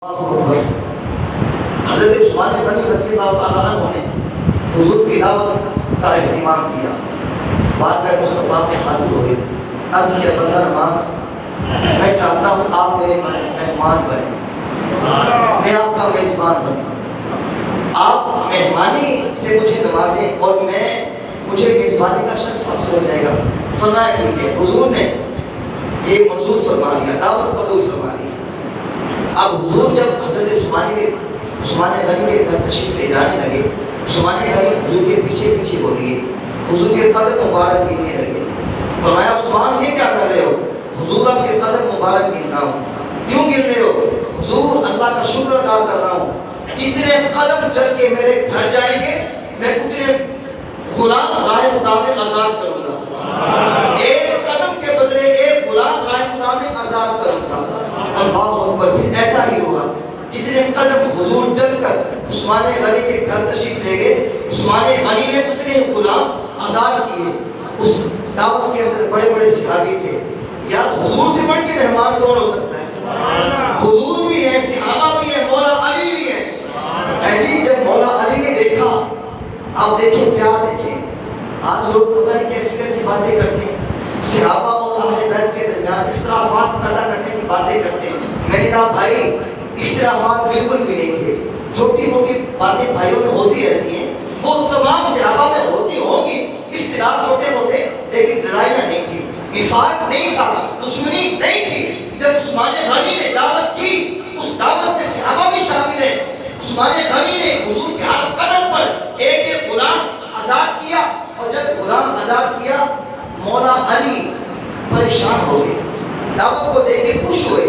حضرت عثمان غنی رضی اللہ تعالیٰ عنہ نے حضور کی دعوت کا اہتمام کیا، بارگاہ مصطفیٰ میں حاضر ہوئے، عرض کیا بندہ نواز، میں چاہتا ہوں آپ میرے مہمان بنیں، میں آپ کا میزبان بنوں، آپ مہمانی سے مجھے نوازیں اور مجھے میزبانی کا شرف حاصل ہو جائے گا۔ فرمایا ٹھیک ہے۔ حضور نے یہ منظور فرما لیا، دعوت قبول فرما لی۔ اب حضور جب حضرت عثمان غنی کے گھر تشریف لے جانے لگے، عثمان غنی حضور کے پیچھے پیچھے بولیے، حضور کے قدم مبارک گرنے لگے۔ فرمایا عثمان یہ کیا کر رہے ہو؟ حضور آپ کے قدم مبارک گر رہا ہوں۔ کیوں گر رہے ہو؟ حضور اللہ کا شکر ادا کر رہا ہوں، جتنے قدم چل کے میرے گھر جائیں گے میں اتنے غلام راہ خدا میں آزاد کروں گا، ایک قدم کے بدلے ایک غلام راہ خدا میں آزاد کروں گا۔ اللہ اکبر۔ پھر ایسا ہی ہوا، جتنے قدم حضور چل کر عثمان غنی کے گھر تشریف لے گئے، عثمان غنی نے اتنے غلام آزاد کیے۔ اس دعوت کے اندر بڑے بڑے صحابی تھے، یار حضور سے بڑھ کے مہمان کون ہو سکتا ہے؟ حضور بھی ہے، صحابہ بھی ہے، مولا علی بھی ہے۔ جی جب مولا علی نے دیکھا، آپ دیکھیں پیار دیکھیں، آج لوگ پتہ نہیں کیسی کیسی باتیں کرتے ہیں، صحابہ اور اہل بیت کے درمیان اختلافات پیدا کرنے کی باتیں کرتے ہیں۔ میں نے کہا بھائی اختلافات بالکل بھی نہیں تھے، چھوٹی موٹی باتیں بھائیوں میں ہوتی رہتی ہیں، وہ تمام صحابہ میں ہوتی ہوں گی، اختلاف چھوٹے موٹے، لیکن لڑائیاں نہیں تھی، نفاق نہیں تھا، دشمنی نہیں تھی۔ جب عثمان غنی نے دعوت کی، اس دعوت میں صحابہ بھی شامل ہیں۔ عثمان غنی نے حضور کے ہر قدم پر ایک ایک غلام آزاد کیا، اور جب غلام آزاد کیا مولا علی پریشان ہو گئے، دعوت کو دیکھ کے خوش ہوئے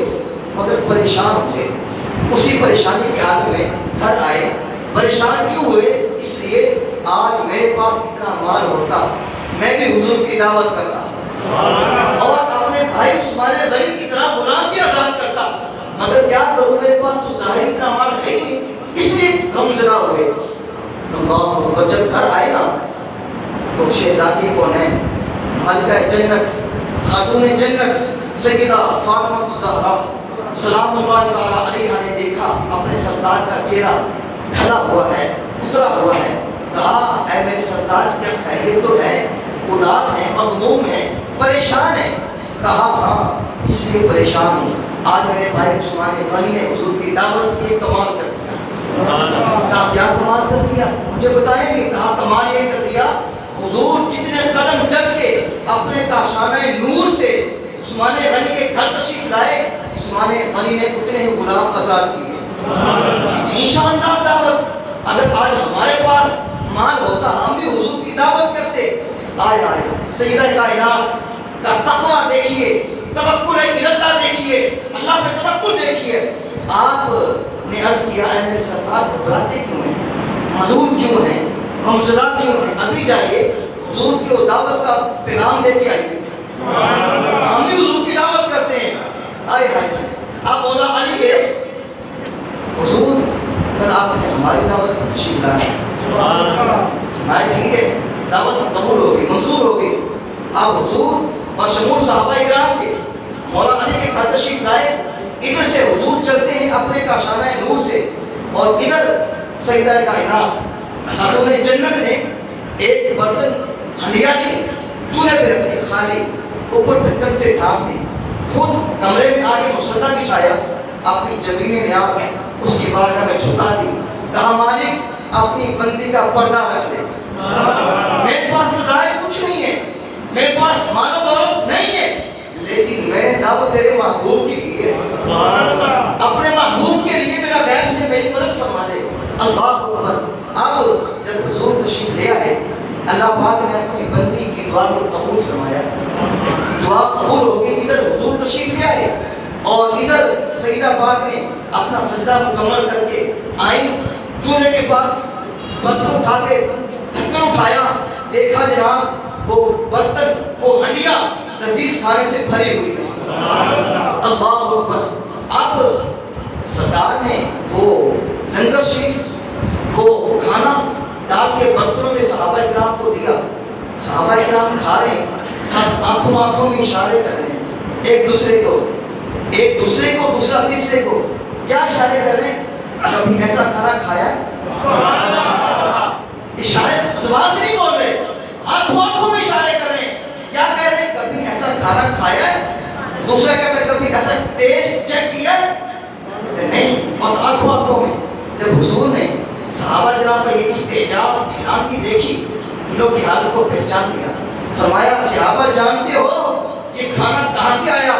مگر پریشان ہوئے۔ اسی پریشانی کے حال میں گھر آئے۔ پریشان کیوں ہوئے؟ اس لیے آج میرے پاس اتنا مال ہوتا میں بھی حضور کی دعوت کرتا اور اپنے بھائی عثمان غنی کی طرح غلام بھی آزاد کرتا، مگر کیا کروں میرے پاس تو ظاہر اتنا مال ہے ہی نہیں، اس لیے غمزدہ ہوئے۔ اور جب گھر آئے نا تو شہزادی کون ہے؟ ملکہ جنت، خاتون جنت سیدہ فاطمہ الزہرا سلام اللہ تعالیٰ علیہا نے دیکھا اپنے سردار کا چہرہ ڈھلا ہوا ہے، اترا ہوا ہے، کہا اے میرے سردار کیا خیریت تو ہے؟ اداس ہے، مغموم ہے، پریشان ہے؟ کہا ہاں اس لیے پریشان ہوں، آج میرے بھائی عثمان غنی نے حضور کی دعوت کی، کمال کر دیا۔ کہا کیا کمال کر دیا؟ مجھے بتائیں گے؟ کہا کمال یہ کر دیا، حضور جتنے قدم چل کے اپنے کاشانہ نور سے عثمان غنی کے گھر تشریف لائے، عثمان غنی نے اتنے ہی غلام آزاد کیے۔ اتنی شاندار دعوت، اگر آج ہمارے پاس مال ہوتا ہم بھی حضور کی دعوت کرتے۔ آئے آئے سیدہ کائنات کا تقویٰ دیکھیے، توکل اللہ دیکھیے، اللہ پہ توکل دیکھیے۔ آپ نے عرض کیا اے میرے سرکار گھبراتے کیوں ہیں؟ ملول کیوں ہیں؟ غمزدہ کیوں ہیں؟ ابھی جائیے حضور کی دعوت کا پیغام دے کے آئیے، ہم بھی حضور کی دعوت کرتے ہیں۔ آئے آئے آپ مولا علی کے حضور پر آپ نے ہماری دعوت کو تشریف لایا، ہمارے ٹھیک ہے دعوت قبول ہوگی، منظور ہوگی۔ آپ حضور اور شمول صحابہ کرام کے مولا علی کے گھر تشریف لائے، ادھر سے حضور چلتے ہیں اپنے کاشانہ نور سے، اور ادھر سیدہ کائنات خاتون جنت نے ایک برتن ہنڈیا لی، چولہے پہ رکھ دی، خالی اوپر ڈھکن سے ڈھانپ دی، خود کمرے میں آگے مصطفیٰ بچھایا، اپنی جبین نیاز اس کی بارگاہ میں جھکا دی، کہا مالک اپنی بندی کا پردہ رکھ لے، میرے پاس مظاہر کچھ نہیں ہے، میرے پاس مال و دولت نہیں ہے، لیکن میں نے دعوت تیرے محبوب کی کی ہے، اپنے محبوب کے لیے میرا غیب سے میری مدد فرما دے۔ اللہ اکبر۔ اب جب حضور تشریف لے آئے، اللہ پاک نے اپنی بندی کی دعا کو قبول فرمایا، دعا قبول ہو گئی۔ ادھر حضور تشریف لے آئے اور ادھر سیدہ پاک نے اپنا سجدہ مکمل کر کے آئی، چولہے کے پاس برتن اٹھا کے ڈھکن اٹھایا، دیکھا جناب وہ برتن وہ ہنڈیا لذیذ کھانے سے بھری ہوئی ہے۔ اللہ اکبر۔ اب سردار نے وہ لنگر شریف وہ کھانا ڈال کے برتنوں میں صحابہ کرام کو دیا، صحابہ کرام کھا رہے ہیں، ساتھ آنکھوں میں اشارے کر رہے ہیں ایک دوسرے کو، دوسرا تیسرے کو، کیا اشارے کر رہے ہیں؟ کبھی ایسا کھانا کھایا ہے؟ اشارے زبان سے نہیں بول رہے، آنکھوں میں اشارے کر رہے ہیں. کیا کہہ رہے ہیں؟ کبھی ایسا کھانا کھایا ہے؟ دوسرا کہتا ہے کبھی ایسا ٹیسٹ چیک کیا ہے؟ نہیں، بس آنکھوں میں. جب حضور نے صحابہ کرام کا یہ استعجاب حیران کی دیکھی، ان لوگ کی حالت کو پہچان لیا، فرمایا صحابہ جانتے ہو یہ کھانا کہاں سے آیا؟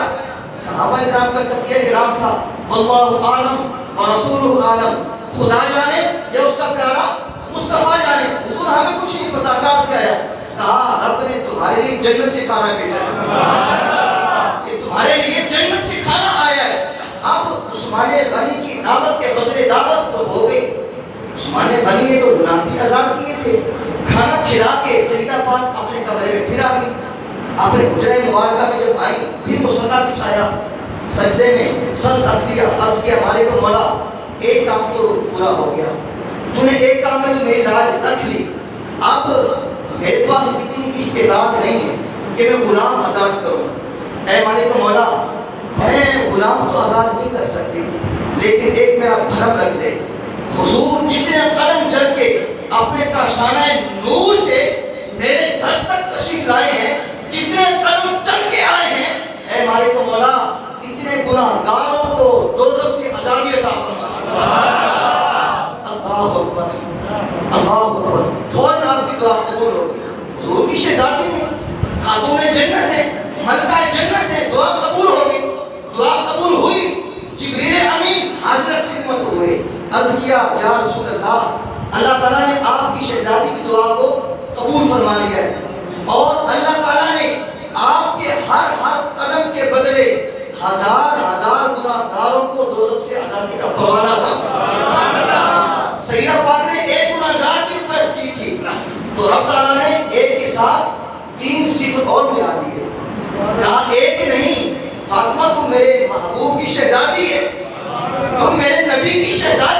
صحابہ کرام کا تقیہ کرام تھا، واللہ عالم ورسولہ عالم، خدا جانے یا اس کا پیارا مصطفیٰ جانے، حضور ہمیں کچھ نہیں پتا کہاں سے آیا. کہا رب نے تمہارے لیے جنت سے کھانا بھیجا ہے، یہ تمہارے لیے جنت سے کھانا آیا ہے. اب عثمان غنی کی دعوت کے بدلے دعوت تو ہو گئی. عثمان غنی نے تو غلام بھی آزاد کیے تھے، کھانا کھلا کے سیدہ پاک اپنے کمرے میں پھر آ گئی. اپنے حجرہ مبارکہ میں جب آئی پھر مصلی بچھایا، سجدے میں سر رکھ دیا، عرض کیا مالک و مولا ایک کام تو پورا ہو گیا، تو نے ایک کام میں تو میری لاج رکھ لی، اب میرے پاس اتنی استعداد نہیں ہے کہ میں غلام آزاد کروں. اے مالک و مولا میں غلام تو آزاد نہیں کر سکتی، لیکن ایک میرا بھرم رکھ دے. حضور جتنے قدم چل کے اپنے کاشانہ نور سے میرے گھر تک تشریف لائے ہیں، جتنے قدم چل کے آئے ہیں، اے مالک و مولا اتنے گناہگاروں کو دوزخ سے آزادی عطا فرما. اللہ اکبر، اللہ اکبر. فوراً آپ کی دعا قبول ہوگی. حضور کی شہزادی ہے، خاتون جنت ہے، ملکہ جنت ہے، دعا قبول ہوگی. دعا قبول ہوئی، جبریل امین حاضر خدمت ہوئے، عرض کیا یا رسول اللہ، اللہ تعالیٰ نے آپ کی شہزادی کی دعا کو قبول فرما لیا ہے، اور اللہ تعالیٰ نے آپ کے ہر قدم کے بدلے ہزار گناہگاروں کو دوزخ سے آزادی کا پروانہ تھا. سیدہ پاک نے ایک گناہگار کی ریکویسٹ کی تھی، تو رب تعالیٰ نے ایک کے ساتھ 3 صفت اور ملا دی ہے. کہا ایک نہیں، فاطمہ تو میرے محبوب کی شہزادی ہے، تم میرے نبی کی شہزادی